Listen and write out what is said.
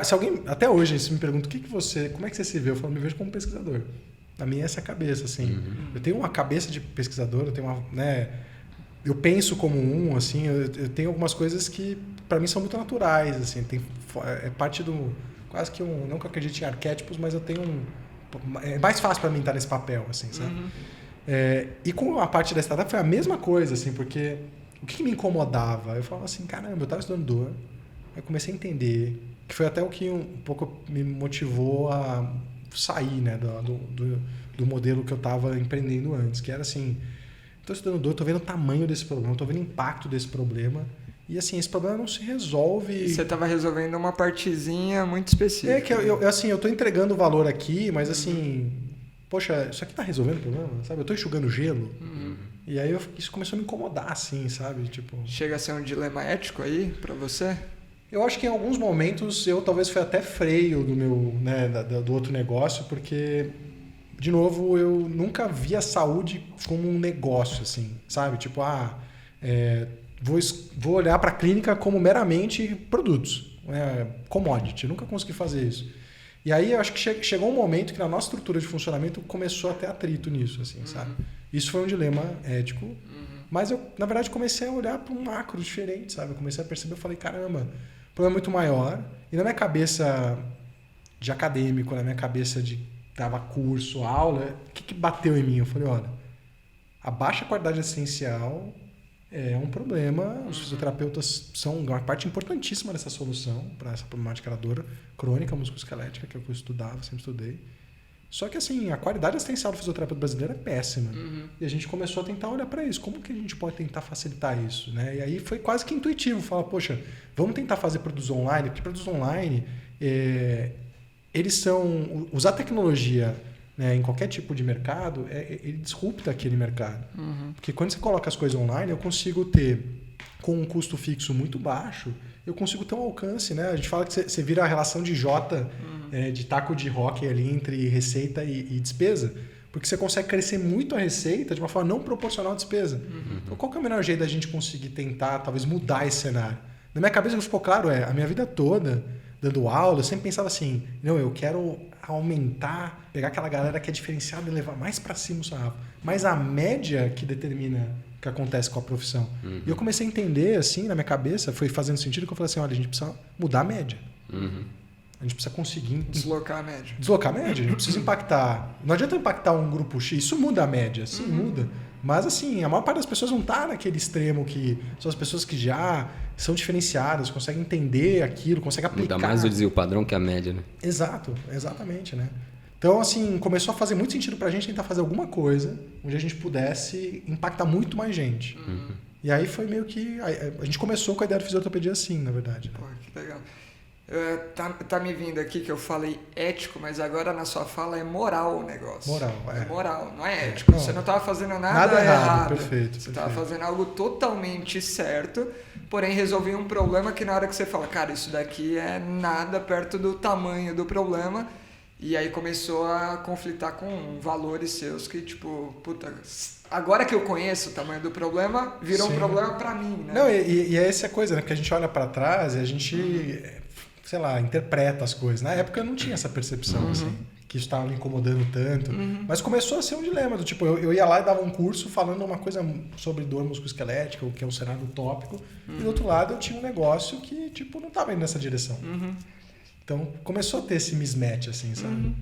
Se alguém, até hoje, se me pergunta como é que você se vê, eu falo, me vejo como pesquisador. Na minha essa é a cabeça, assim. Eu tenho uma cabeça de pesquisador, eu tenho uma, né, eu penso como assim, eu tenho algumas coisas que para mim são muito naturais, assim, é parte do quase que não que eu acredite em arquétipos, mas eu tenho é mais fácil para mim estar nesse papel, assim, sabe? E com a parte da startup foi a mesma coisa, assim, porque o que me incomodava? Eu falava assim, caramba, eu estava estudando dor, aí eu comecei a entender, que foi até o que um pouco me motivou a sair, né, do modelo que eu estava empreendendo antes, que era assim, estou estudando dor, estou vendo o tamanho desse problema, estou vendo o impacto desse problema, e assim, esse problema não se resolve. E você estava resolvendo uma partezinha muito específica. É que assim, eu estou entregando valor aqui, mas assim, poxa, isso aqui está resolvendo o problema, sabe? Eu estou enxugando gelo. E aí isso começou a me incomodar, assim, sabe? Tipo, chega a ser um dilema ético aí para você? eu acho que em alguns momentos eu talvez foi até freio do meu, né, do outro negócio, porque, de novo, eu nunca vi a saúde como um negócio, assim, sabe? Tipo, vou olhar para a clínica como meramente produtos, commodity. Eu nunca consegui fazer isso. E aí eu acho que chegou um momento que na nossa estrutura de funcionamento começou a ter atrito nisso, assim, sabe? Isso foi um dilema ético, mas eu, na verdade, comecei a olhar para um macro diferente, sabe? Eu comecei a perceber, eu falei, caramba, o problema é muito maior. E na minha cabeça de acadêmico, na minha cabeça de dava curso, aula, o que bateu em mim? Eu falei, olha, a baixa qualidade assistencial é um problema. Os fisioterapeutas são uma parte importantíssima dessa solução para essa problemática da dor crônica musculoesquelética, que é o que eu estudava, sempre estudei. Só que assim, a qualidade assistencial do fisioterapeuta brasileiro é péssima. E a gente começou a tentar olhar para isso. Como que a gente pode tentar facilitar isso? Né? E aí foi quase que intuitivo. Falar, poxa, vamos tentar fazer produtos online. Porque produtos online, eles são... Usar tecnologia, né, em qualquer tipo de mercado, ele disrupta aquele mercado. Porque quando você coloca as coisas online, eu consigo ter, com um custo fixo muito baixo, eu consigo ter um alcance. Né? A gente fala que você vira a relação de J... de taco de hóquei ali entre receita e despesa, porque você consegue crescer muito a receita de uma forma não proporcional à despesa. Então, qual que é o melhor jeito da gente conseguir tentar, talvez, mudar esse cenário? Na minha cabeça, o que ficou claro a minha vida toda, dando aula, eu sempre pensava assim, não, eu quero aumentar, pegar aquela galera que é diferenciada e levar mais para cima o sarrafo. Mas a média que determina o que acontece com a profissão. E eu comecei a entender, assim, na minha cabeça, foi fazendo sentido, que eu falei assim, olha, a gente precisa mudar a média. A gente precisa conseguir... Deslocar a média. Deslocar a média. A gente precisa impactar... Não adianta impactar um grupo X. Isso muda a média. Sim, muda. Mas, assim, a maior parte das pessoas não está naquele extremo que são as pessoas que já são diferenciadas, conseguem entender aquilo, conseguem aplicar. Muda mais o desvio padrão que a média, né? Exato. Exatamente, né? Então, assim, começou a fazer muito sentido para a gente tentar fazer alguma coisa onde a gente pudesse impactar muito mais gente. E aí foi meio que... A gente começou com a ideia de fisiortopedia assim, na verdade. Né? Pô, que legal. Tá me vindo aqui que eu falei ético, mas agora na sua fala é moral o negócio. Moral, é moral, não é ético. Não, você não estava fazendo nada errado. Perfeito. Você estava fazendo algo totalmente certo, porém resolvi um problema que na hora que você fala, cara, isso daqui é nada perto do tamanho do problema, e aí começou a conflitar com valores seus que, tipo, puta, agora que eu conheço o tamanho do problema, virou um problema para mim, né? Não, e é essa coisa, né? Porque a gente olha para trás e a gente... sei lá, interpreta as coisas. Na época eu não tinha essa percepção, assim, que isso estava me incomodando tanto. Mas começou a ser um dilema, do tipo, eu ia lá e dava um curso falando uma coisa sobre dor musculoesquelética, o que é um cenário utópico, e do outro lado eu tinha um negócio que, tipo, não estava indo nessa direção. Então começou a ter esse mismatch, assim, sabe?